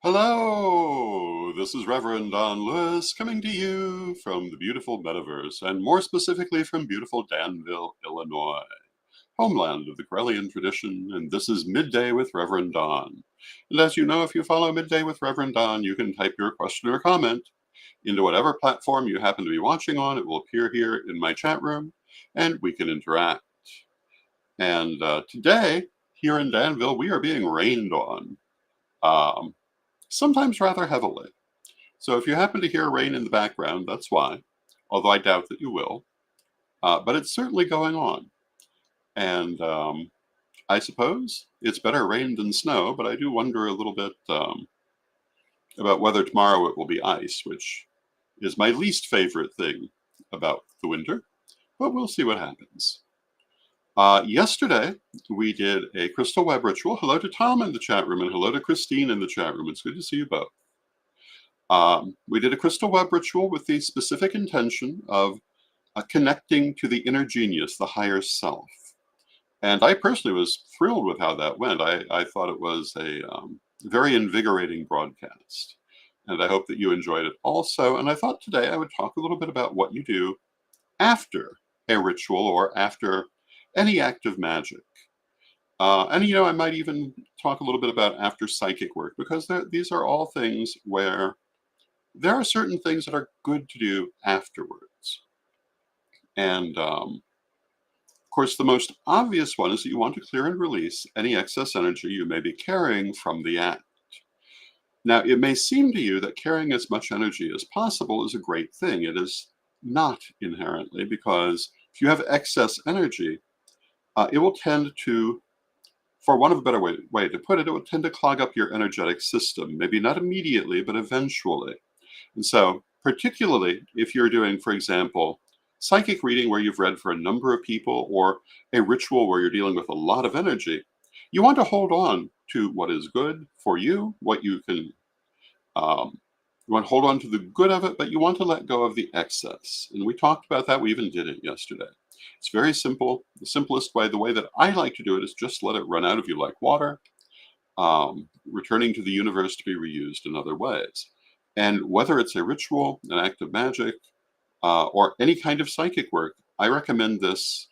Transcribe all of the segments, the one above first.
Hello, this is Reverend Don Lewis coming to you from the beautiful metaverse, and more specifically from beautiful Danville, Illinois, homeland of the Corellian tradition, and this is Midday with Reverend Don. And as you know, if you follow Midday with Reverend Don, you can type your question or comment into whatever platform you happen to be watching on. It will appear here in my chat room, and we can interact. And today, here in Danville, we are being rained on. Um, Sometimes rather heavily. So if you happen to hear rain in the background, that's why, although I doubt that you will. But it's certainly going on. And I suppose it's better rain than snow, but I do wonder a little bit about whether tomorrow it will be ice, which is my least favorite thing about the winter, but we'll see what happens. Yesterday, we did a crystal web ritual. Hello to Tom in the chat room, and hello to Christine in the chat room. It's good to see you both. We did a crystal web ritual with the specific intention of connecting to the inner genius, the higher self. And I personally was thrilled with how that went. I thought it was a very invigorating broadcast. And I hope that you enjoyed it also. And I thought today I would talk a little bit about what you do after a ritual or after any act of magic. And I might even talk a little bit about after psychic work, because these are all things where there are certain things that are good to do afterwards. And of course, the most obvious one is that you want to clear and release any excess energy you may be carrying from the act. Now, it may seem to you that carrying as much energy as possible is a great thing. It is not inherently, because if you have excess energy, it will tend to, for want of a better way to put it, it will tend to clog up your energetic system. Maybe not immediately, but eventually. And so, particularly if you're doing, for example, psychic reading where you've read for a number of people, or a ritual where you're dealing with a lot of energy, you want to hold on to what is good for you, what you can, you want to hold on to the good of it, but you want to let go of the excess. And we talked about that. We even did it yesterday. It's very simple. The simplest way, the way that I like to do it, is just let it run out of you like water, returning to the universe to be reused in other ways. And whether it's a ritual, an act of magic, or any kind of psychic work, I recommend this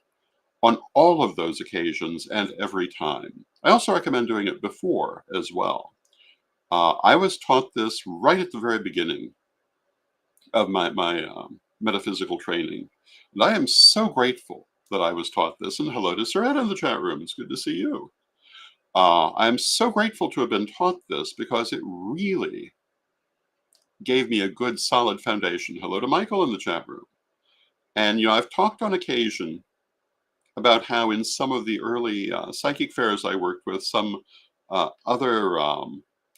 on all of those occasions and every time. I also recommend doing it before as well. I was taught this right at the very beginning of my metaphysical training. And I am so grateful that I was taught this. And hello to Soretta in the chat room. It's good to see you. I'm so grateful to have been taught this, because it really gave me a good, solid foundation. Hello to Michael in the chat room. And, I've talked on occasion about how in some of the early psychic fairs I worked with, some other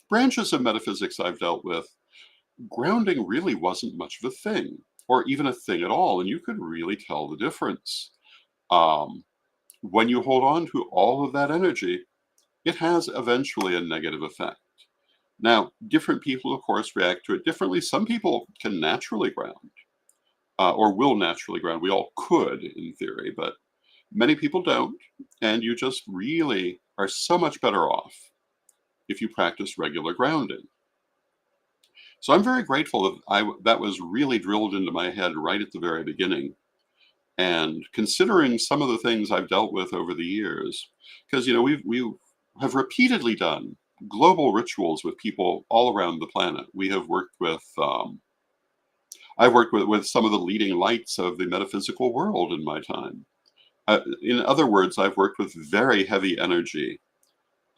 branches of metaphysics I've dealt with, grounding really wasn't much of a thing, or even a thing at all, and you could really tell the difference. When you hold on to all of that energy, it has eventually a negative effect. Now, different people, of course, react to it differently. Some people can naturally ground, or will naturally ground. We all could, in theory, but many people don't, and you just really are so much better off if you practice regular grounding. So I'm very grateful that that was really drilled into my head right at the very beginning. And considering some of the things I've dealt with over the years, because we have repeatedly done global rituals with people all around the planet. We have worked with I've worked with some of the leading lights of the metaphysical world in my time. In other words, I've worked with very heavy energy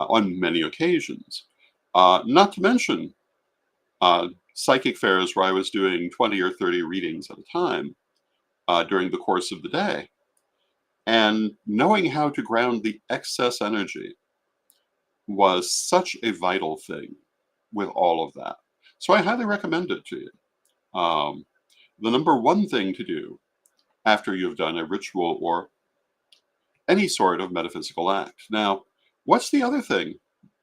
on many occasions. Not to mention psychic fairs where I was doing 20 or 30 readings at a time during the course of the day. And knowing how to ground the excess energy was such a vital thing with all of that. So I highly recommend it to you. The number one thing to do after you've done a ritual or any sort of metaphysical act. Now, what's the other thing?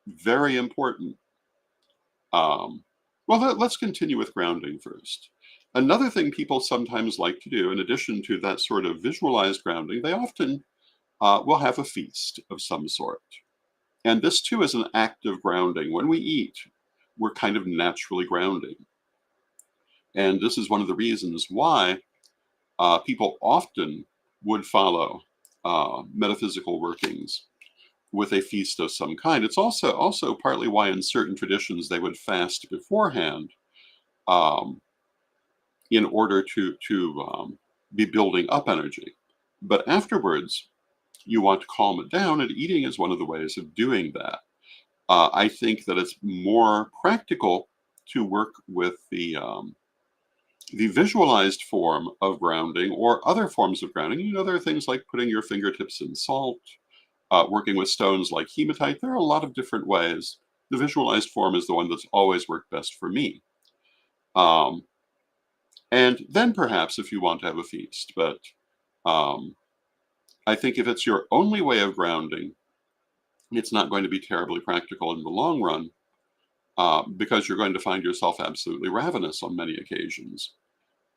Very important. Well, let's continue with grounding first. Another thing people sometimes like to do, in addition to that sort of visualized grounding, they often will have a feast of some sort. And this too is an act of grounding. When we eat, we're kind of naturally grounding. And this is one of the reasons why people often would follow metaphysical workings with a feast of some kind. It's also partly why in certain traditions they would fast beforehand, um, in order to be building up energy. But afterwards, you want to calm it down, and eating is one of the ways of doing that. I think that it's more practical to work with the visualized form of grounding or other forms of grounding. You know, there are things like putting your fingertips in salt, working with stones like hematite. There are a lot of different ways. The visualized form is the one that's always worked best for me. Um, and then perhaps if you want to have a feast, but um, I think if it's your only way of grounding, it's not going to be terribly practical in the long run, because you're going to find yourself absolutely ravenous on many occasions.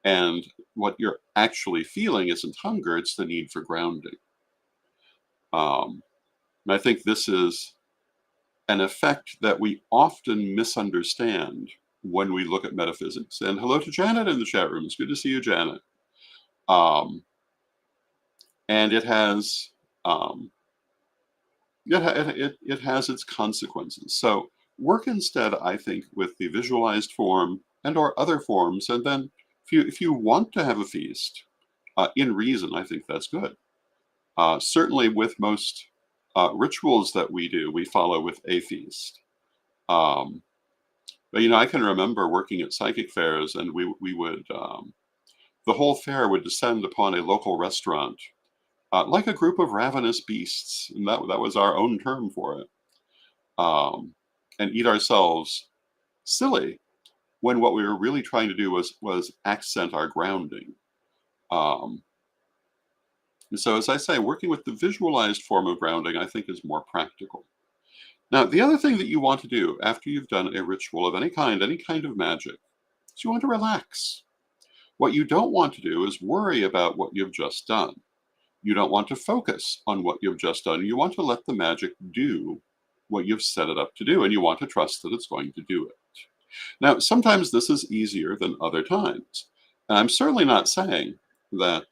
And what you're actually feeling isn't hunger, it's the need for grounding. Um, and I think this is an effect that we often misunderstand when we look at metaphysics. And hello to Janet in the chat room. It's good to see you, Janet. Um, and it has um, it has its consequences. So work instead, I think, with the visualized form and or other forms. And then if you want to have a feast, in reason, I think that's good. Certainly with most rituals that we do, we follow with a feast. Um, but I can remember working at psychic fairs, and we would the whole fair would descend upon a local restaurant, like a group of ravenous beasts, and that was our own term for it, um, and eat ourselves silly when what we were really trying to do was accent our grounding. Um, and so, as I say, working with the visualized form of grounding, I think, is more practical. Now, the other thing that you want to do after you've done a ritual of any kind of magic, is you want to relax. What you don't want to do is worry about what you've just done. You don't want to focus on what you've just done. You want to let the magic do what you've set it up to do, and you want to trust that it's going to do it. Now, sometimes this is easier than other times. And I'm certainly not saying that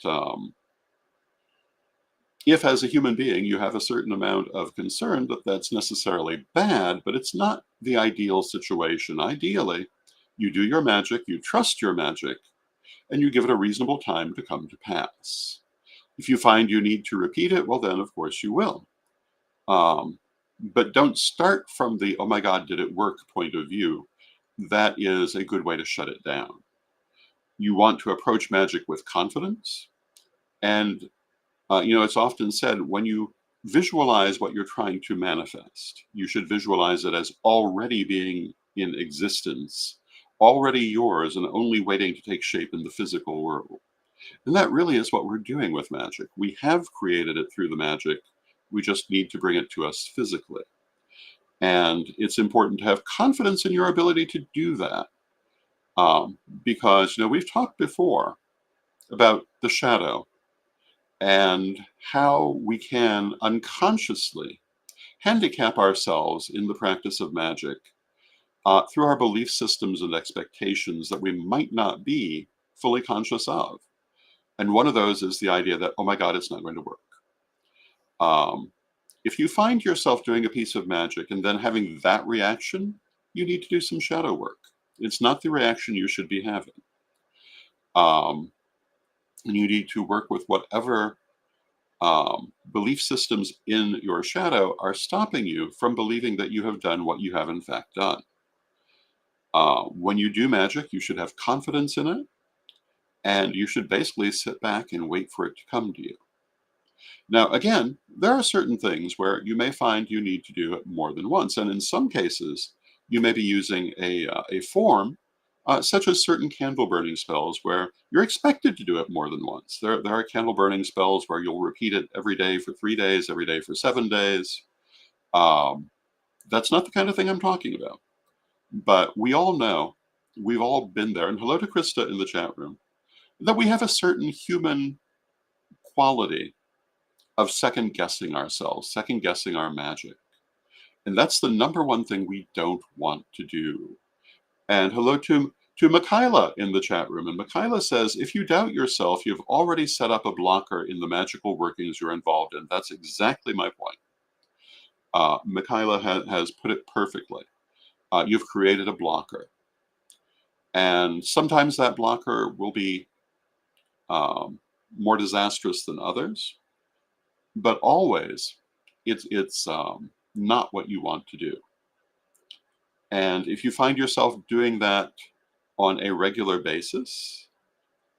if, as a human being, you have a certain amount of concern, that's necessarily bad, but it's not the ideal situation. Ideally, you do your magic, you trust your magic, and you give it a reasonable time to come to pass. If you find you need to repeat it, well, then, of course, you will. But don't start from the, oh my God, did it work point of view. That is a good way to shut it down. You want to approach magic with confidence. And, it's often said when you visualize what you're trying to manifest, you should visualize it as already being in existence, already yours, and only waiting to take shape in the physical world. And that really is what we're doing with magic. We have created it through the magic. We just need to bring it to us physically. And it's important to have confidence in your ability to do that. Because, we've talked before about the shadow and how we can unconsciously handicap ourselves in the practice of magic through our belief systems and expectations that we might not be fully conscious of. And one of those is the idea that, oh my God, it's not going to work. If you find yourself doing a piece of magic and then having that reaction, you need to do some shadow work. It's not the reaction you should be having. And you need to work with whatever belief systems in your shadow are stopping you from believing that you have done what you have in fact done. When you do magic, you should have confidence in it, and you should basically sit back and wait for it to come to you. Now, again, there are certain things where you may find you need to do it more than once, and in some cases, you may be using a form, such as certain candle burning spells, where you're expected to do it more than once. There are candle burning spells where you'll repeat it every day for 3 days, every day for 7 days. That's not the kind of thing I'm talking about. But we all know, we've all been there, and hello to Krista in the chat room, that we have a certain human quality of second guessing ourselves, second guessing our magic. And that's the number one thing we don't want to do. And hello to Michaela in the chat room. And Michaela says, if you doubt yourself, you've already set up a blocker in the magical workings you're involved in. That's exactly my point. Michaela has put it perfectly. You've created a blocker. And sometimes that blocker will be more disastrous than others, but always it's not what you want to do. And if you find yourself doing that on a regular basis,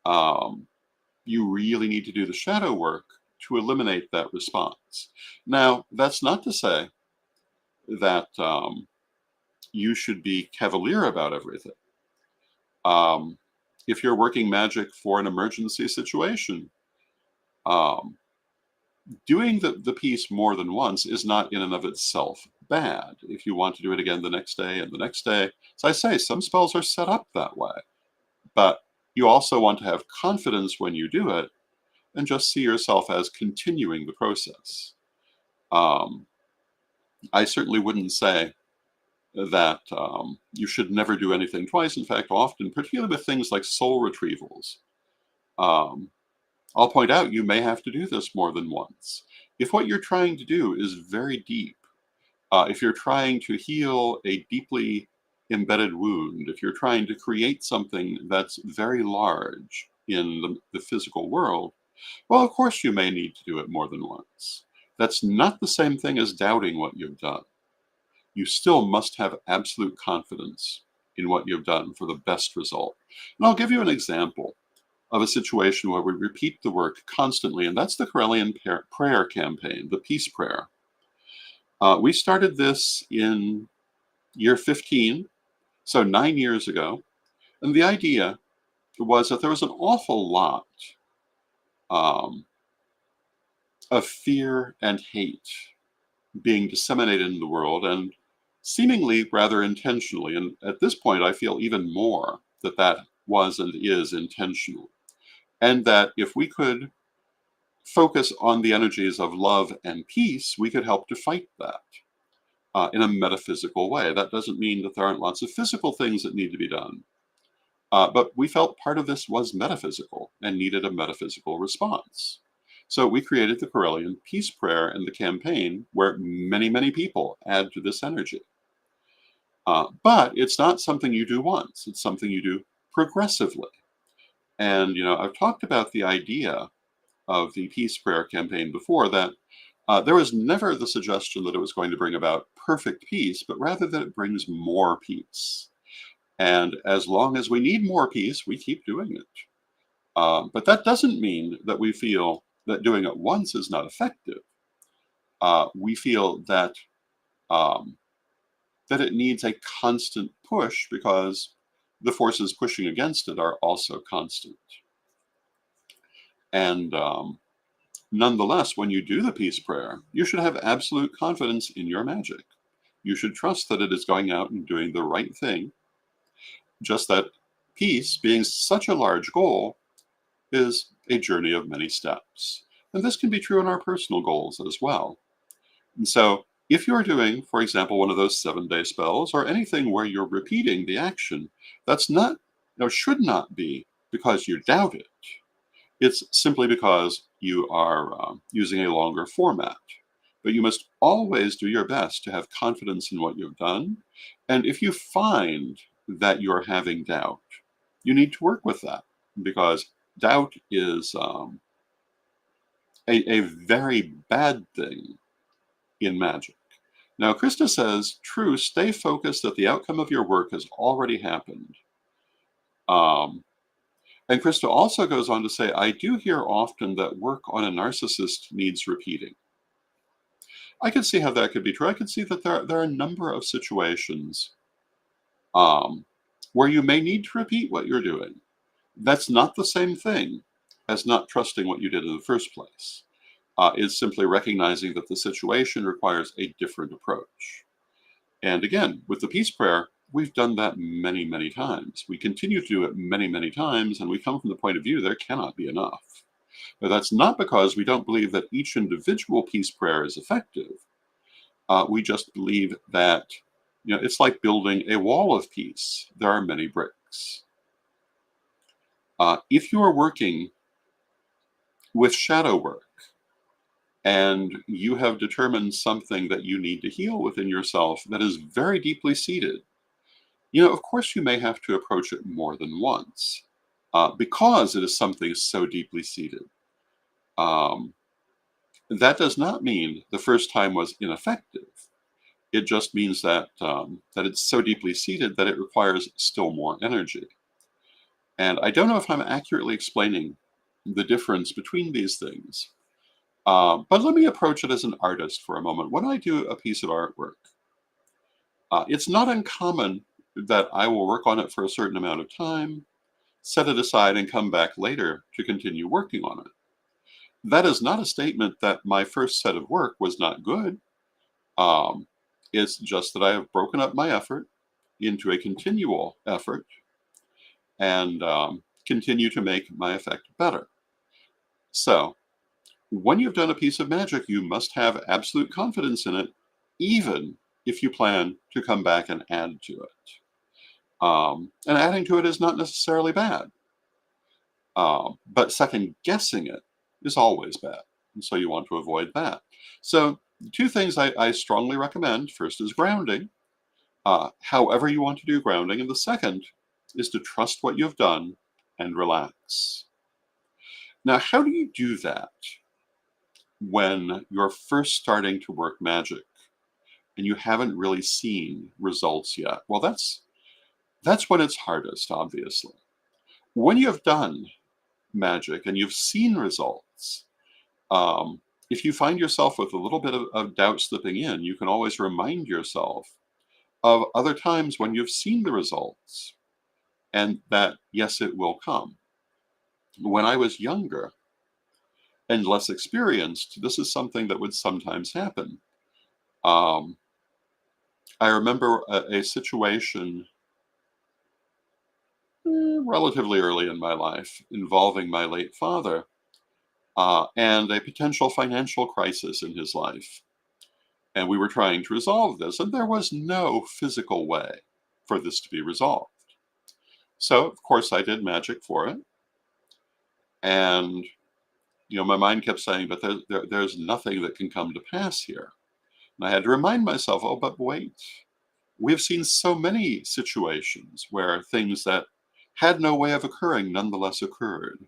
you really need to do the shadow work to eliminate that response. Now, that's not to say that you should be cavalier about everything. If you're working magic for an emergency situation, doing the piece more than once is not in and of itself bad. If you want to do it again the next day and the next day, as I say, some spells are set up that way. But you also want to have confidence when you do it and just see yourself as continuing the process. I certainly wouldn't say that you should never do anything twice. In fact, often, particularly with things like soul retrievals, I'll point out you may have to do this more than once. If what you're trying to do is very deep, if you're trying to heal a deeply embedded wound, if you're trying to create something that's very large in the physical world, well, of course you may need to do it more than once. That's not the same thing as doubting what you've done. You still must have absolute confidence in what you've done for the best result. And I'll give you an example of a situation where we repeat the work constantly, and that's the Corellian prayer campaign, the peace prayer. We started this in year 15, so 9 years ago, and the idea was that there was an awful lot of fear and hate being disseminated in the world, and seemingly rather intentionally. And at this point, I feel even more that that was and is intentional. And that if we could focus on the energies of love and peace, we could help to fight that in a metaphysical way. That doesn't mean that there aren't lots of physical things that need to be done. But we felt part of this was metaphysical and needed a metaphysical response. So we created the Corellian Peace Prayer and the campaign where many, many people add to this energy. But it's not something you do once. It's something you do progressively. And, I've talked about the idea of the Peace Prayer campaign before, that there was never the suggestion that it was going to bring about perfect peace, but rather that it brings more peace. And as long as we need more peace, we keep doing it. But that doesn't mean that we feel that doing it once is not effective. We feel that that it needs a constant push because the forces pushing against it are also constant. And nonetheless, when you do the peace prayer, you should have absolute confidence in your magic. You should trust that it is going out and doing the right thing. Just that peace, being such a large goal, is a journey of many steps. And this can be true in our personal goals as well. And so if you're doing, for example, one of those 7-day spells or anything where you're repeating the action, that's not, should not be because you doubt it. It's simply because you are using a longer format. But you must always do your best to have confidence in what you've done. And if you find that you're having doubt, you need to work with that, because doubt is a very bad thing in magic. Now, Krista says, true, stay focused that the outcome of your work has already happened. And Krista also goes on to say, I do hear often that work on a narcissist needs repeating. I can see how that could be true. I can see that there are a number of situations where you may need to repeat what you're doing. That's not the same thing as not trusting what you did in the first place. It's simply recognizing that the situation requires a different approach. And again, with the peace prayer, we've done that many, many times. We continue to do it many, many times, and we come from the point of view there cannot be enough. But that's not because we don't believe that each individual peace prayer is effective. We just believe that It's like building a wall of peace. There are many bricks. If you are working with shadow work and you have determined something that you need to heal within yourself that is very deeply seated, of course you may have to approach it more than once because it is something so deeply seated. Um, that does not mean the first time was ineffective. It just means that that it's so deeply seated that it requires still more energy. And I don't know if I'm accurately explaining the difference between these things, but let me approach it as an artist for a moment. When I do a piece of artwork, it's not uncommon that I will work on it for a certain amount of time, set it aside, and come back later to continue working on it. That is not a statement that my first set of work was not good. Um, it's just that I have broken up my effort into a continual effort and continue to make my effect better. So, when you've done a piece of magic, you must have absolute confidence in it, even if you plan to come back and add to it. And adding to it is not necessarily bad, but second guessing it is always bad. And so you want to avoid that. So, two things I strongly recommend. First is grounding, however you want to do grounding. And the second is to trust what you've done and relax. Now, how do you do that when you're first starting to work magic and you haven't really seen results yet? Well, that's when it's hardest, obviously. When you've done magic and you've seen results, if you find yourself with a little bit of doubt slipping in, you can always remind yourself of other times when you've seen the results and that, yes, it will come. When I was younger and less experienced, this is something that would sometimes happen. Um, I remember a situation relatively early in my life involving my late father and a potential financial crisis in his life. And we were trying to resolve this, and there was no physical way for this to be resolved. So, of course, I did magic for it. And, my mind kept saying, but there's nothing that can come to pass here. And I had to remind myself, oh, but wait. We've seen so many situations where things that had no way of occurring nonetheless occurred,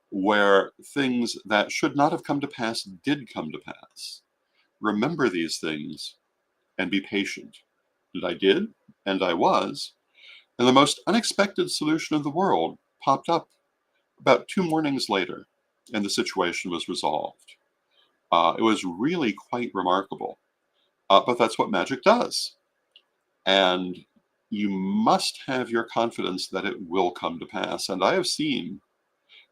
where things that should not have come to pass did come to pass. Remember these things and be patient. And I did, and I was, and the most unexpected solution in the world popped up about 2 mornings later, and the situation was resolved. It was really quite remarkable, but that's what magic does. And you must have your confidence that it will come to pass. And I have seen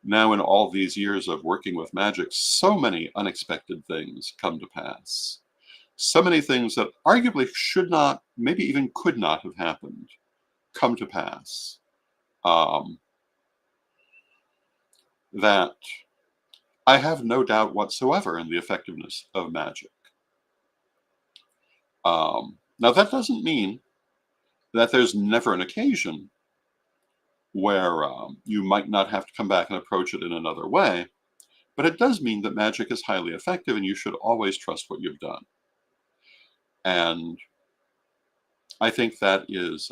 now in all these years of working with magic, so many unexpected things come to pass. So many things that arguably should not, maybe even could not have happened, come to pass. That I have no doubt whatsoever in the effectiveness of magic. Now, that doesn't mean that there's never an occasion where you might not have to come back and approach it in another way, but it does mean that magic is highly effective and you should always trust what you've done. And I think that is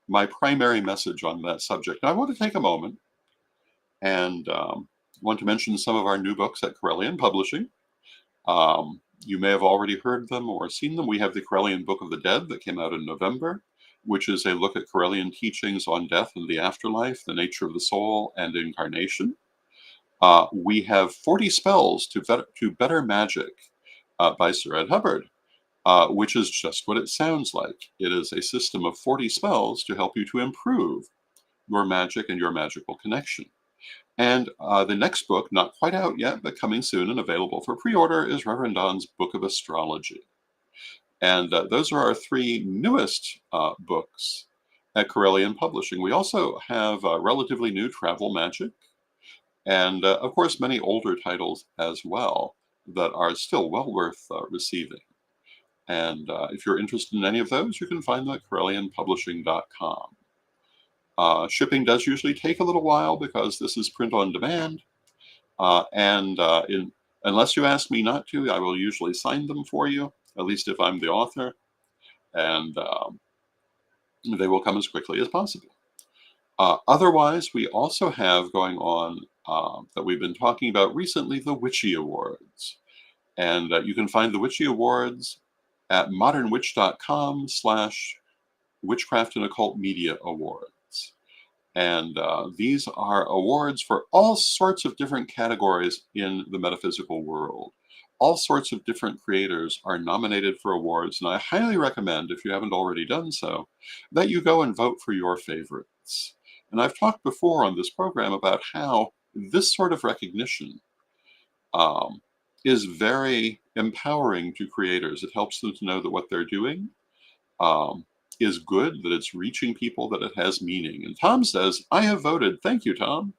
my primary message on that subject. Now, I want to take a moment and want to mention some of our new books at Corellian Publishing. You may have already heard them or seen them. We have the Corellian Book of the Dead that came out in November, which is a look at Corellian teachings on death and the afterlife, the nature of the soul, and incarnation. We have 40 Spells to Better Magic by Sir Ed Hubbard, which is just what it sounds like. It is a system of 40 spells to help you to improve your magic and your magical connection. And the next book, not quite out yet, but coming soon and available for pre-order, is Rev Don's Book of Astrology. And those are our 3 newest books at Corellian Publishing. We also have relatively new travel magic, and of course many older titles as well that are still well worth receiving. And if you're interested in any of those, you can find them at CorellianPublishing.com. Shipping does usually take a little while because this is print on demand. Unless you ask me not to, I will usually sign them for you, at least if I'm the author. And they will come as quickly as possible. Otherwise, we also have going on that we've been talking about recently, the Witchy Awards. And you can find the Witchy Awards at modernwitch.com/Witchcraft and Occult Media Awards. And these are awards for all sorts of different categories in the metaphysical world. All sorts of different creators are nominated for awards, and I highly recommend, if you haven't already done so, that you go and vote for your favorites. And I've talked before on this program about how this sort of recognition is very empowering to creators. It helps them to know that what they're doing is good, that it's reaching people, that it has meaning. And Tom says, I have voted. Thank you, Tom.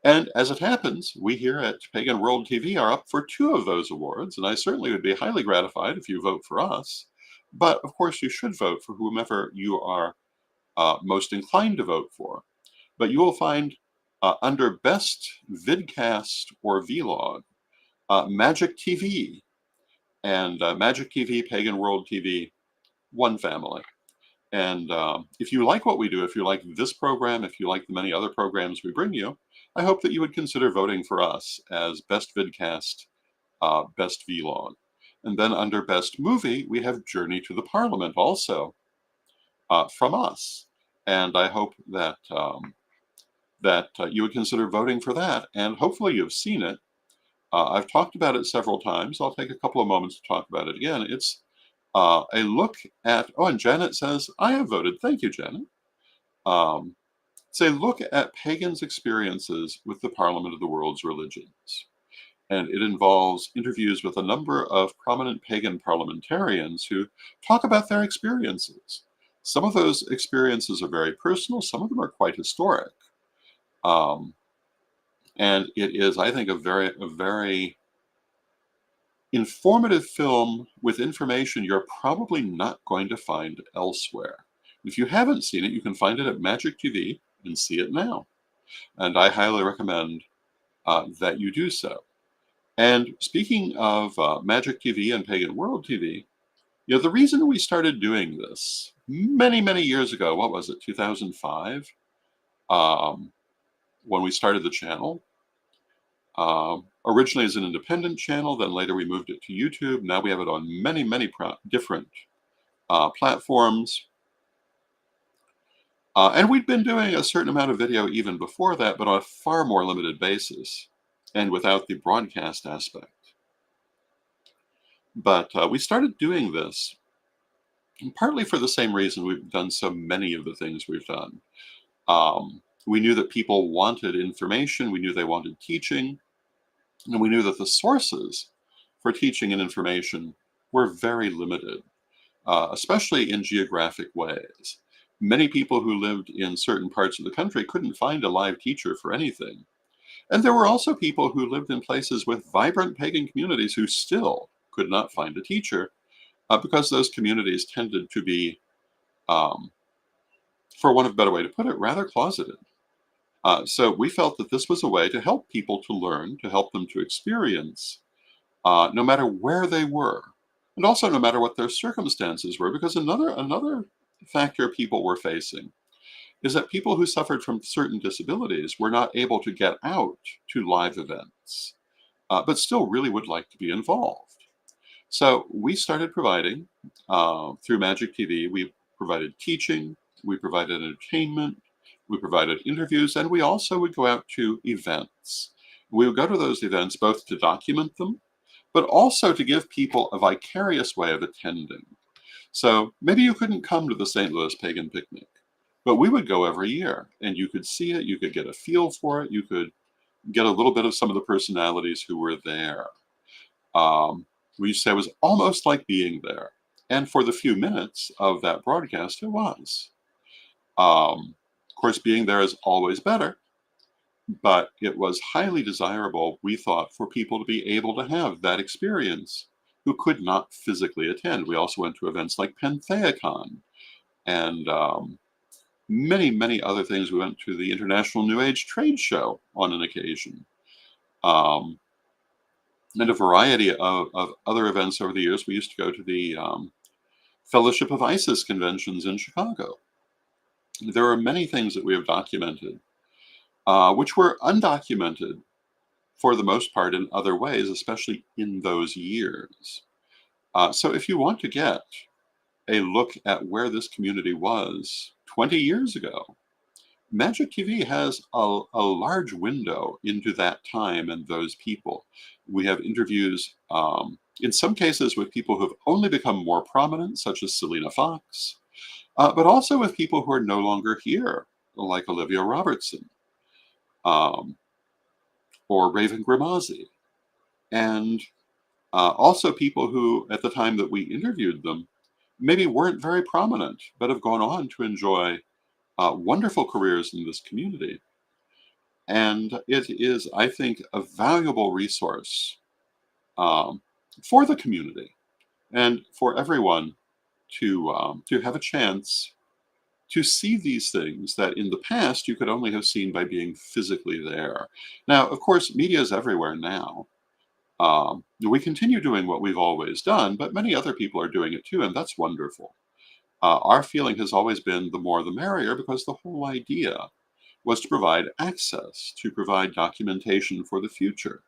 And as it happens, we here at Pagan World TV are up for 2 of those awards, and I certainly would be highly gratified if you vote for us. But of course, you should vote for whomever you are most inclined to vote for. But you will find under Best Vidcast or Vlog, Magic TV and Magic TV, Pagan World TV, one family. And if you like what we do, if you like this program, if you like the many other programs we bring you, I hope that you would consider voting for us as Best Vidcast, Best Vlog. And then under Best Movie, we have Journey to the Parliament also from us. And I hope that you would consider voting for that. And hopefully you've seen it. I've talked about it several times. I'll take a couple of moments to talk about it again. It's a look at, and Janet says, I have voted. Thank you, Janet. It's a look at pagans' experiences with the Parliament of the World's Religions. And it involves interviews with a number of prominent pagan parliamentarians who talk about their experiences. Some of those experiences are very personal. Some of them are quite historic. And it is, I think, a very informative film with information you're probably not going to find elsewhere. If you haven't seen it, you can find it at Magic TV and see it now. And I highly recommend that you do so. And speaking of Magic TV and Pagan World TV, the reason we started doing this many, many years ago, what was it, 2005, when we started the channel, originally as an independent channel, then later we moved it to YouTube. Now we have it on many, many different platforms. And we'd been doing a certain amount of video even before that, but on a far more limited basis and without the broadcast aspect. But we started doing this partly for the same reason we've done so many of the things we've done. We knew that people wanted information. We knew they wanted teaching. And we knew that the sources for teaching and information were very limited, especially in geographic ways. Many people who lived in certain parts of the country couldn't find a live teacher for anything. And there were also people who lived in places with vibrant pagan communities who still could not find a teacher because those communities tended to be, for want of a better way to put it, rather closeted. So we felt that this was a way to help people to learn, to help them to experience, no matter where they were, and also no matter what their circumstances were, because another factor people were facing is that people who suffered from certain disabilities were not able to get out to live events, but still really would like to be involved. So we started providing, through Magic TV, we provided teaching, we provided entertainment, we provided interviews, and we also would go out to events. We would go to those events both to document them, but also to give people a vicarious way of attending. So maybe you couldn't come to the St. Louis Pagan Picnic, but we would go every year, and you could see it, you could get a feel for it, you could get a little bit of some of the personalities who were there. We used to say it was almost like being there. And for the few minutes of that broadcast, it was. Of course, being there is always better, but it was highly desirable, we thought, for people to be able to have that experience who could not physically attend. We also went to events like PantheaCon and many, many other things. We went to the International New Age Trade Show on an occasion, and a variety of other events over the years. We used to go to the Fellowship of Isis conventions in Chicago. There are many things that we have documented, which were undocumented for the most part in other ways, especially in those years. So if you want to get a look at where this community was 20 years ago, Magic TV has a large window into that time and those people. We have interviews, in some cases, with people who have only become more prominent, such as Selena Fox, but also with people who are no longer here, like Olivia Robertson um, or Raven Grimazzi. And also people who, at the time that we interviewed them, maybe weren't very prominent, but have gone on to enjoy wonderful careers in this community. And it is, I think, a valuable resource um, for the community and for everyone to have a chance to see these things that in the past you could only have seen by being physically there. Now, of course, media is everywhere now. We continue doing what we've always done, but many other people are doing it too, and that's wonderful. Our feeling has always been the more the merrier, because the whole idea was to provide access, to provide documentation for the future.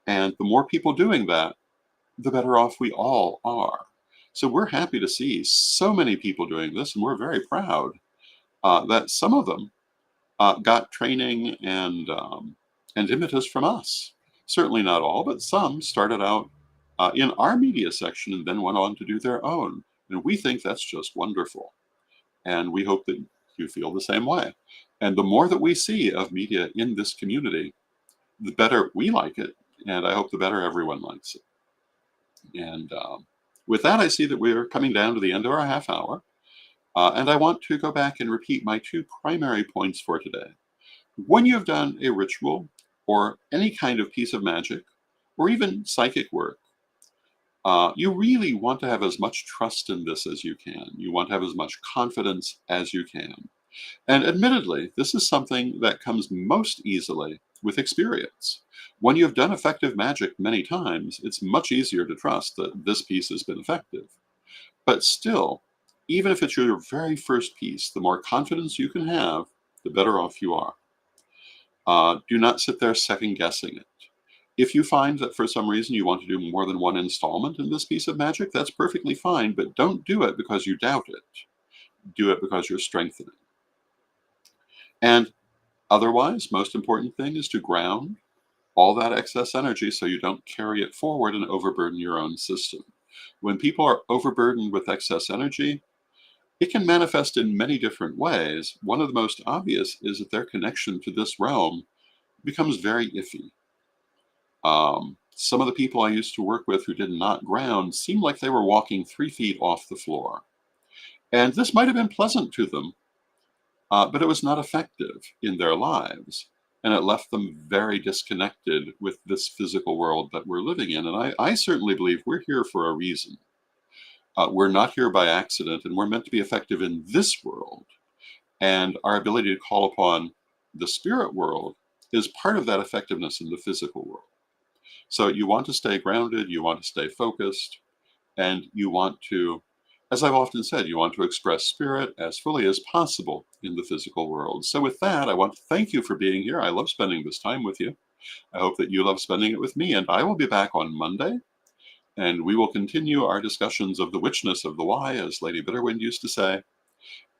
And the more people doing that, the better off we all are. So we're happy to see so many people doing this, and we're very proud that some of them got training and impetus from us. Certainly not all, but some started out in our media section and then went on to do their own. And we think that's just wonderful. And we hope that you feel the same way. And the more that we see of media in this community, the better we like it. And I hope the better everyone likes it. And with that, I see that we're coming down to the end of our half hour. And I want to go back and repeat my two primary points for today. When you've done a ritual or any kind of piece of magic, or even psychic work, you really want to have as much trust in this as you can. You want to have as much confidence as you can. And admittedly, this is something that comes most easily with experience. When you've done effective magic many times, it's much easier to trust that this piece has been effective. But still, even if it's your very first piece, the more confidence you can have, the better off you are. Do not sit there second guessing it. If you find that for some reason you want to do more than one installment in this piece of magic, that's perfectly fine, but don't do it because you doubt it. Do it because you're strengthening. And otherwise, most important thing is to ground all that excess energy so you don't carry it forward and overburden your own system. When people are overburdened with excess energy, it can manifest in many different ways. One of the most obvious is that their connection to this realm becomes very iffy. Some of the people I used to work with who did not ground seemed like they were walking 3 feet off the floor. And this might have been pleasant to them, but it was not effective in their lives. And it left them very disconnected with this physical world that we're living in. And I certainly believe we're here for a reason. We're not here by accident, and we're meant to be effective in this world. And our ability to call upon the spirit world is part of that effectiveness in the physical world. So you want to stay grounded, you want to stay focused, and you want to, as I've often said, you want to express spirit as fully as possible in the physical world. So with that, I want to thank you for being here. I love spending this time with you. I hope that you love spending it with me, and I will be back on Monday, and we will continue our discussions of the witchness of the why, as Lady Bitterwind used to say,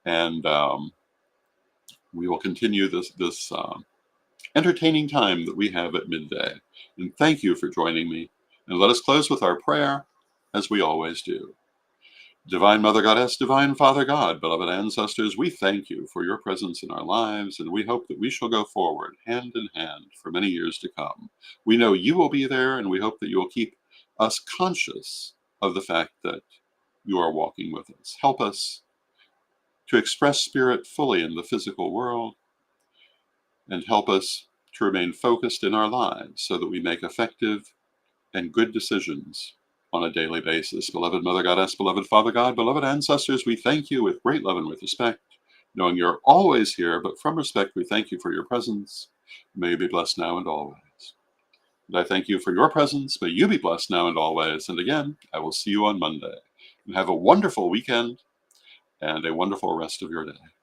and we will continue this entertaining time that we have at midday. And thank you for joining me. And let us close with our prayer, as we always do. Divine Mother Goddess, Divine Father God, beloved ancestors, we thank you for your presence in our lives, and we hope that we shall go forward hand in hand for many years to come. We know you will be there, and we hope that you will keep us conscious of the fact that you are walking with us. Help us to express spirit fully in the physical world, and help us to remain focused in our lives so that we make effective and good decisions on a daily basis. Beloved Mother Goddess, beloved Father God, beloved ancestors, we thank you with great love and with respect, knowing you're always here, but from respect, we thank you for your presence. May you be blessed now and always. And I thank you for your presence. May you be blessed now and always. And again, I will see you on Monday. And have a wonderful weekend and a wonderful rest of your day.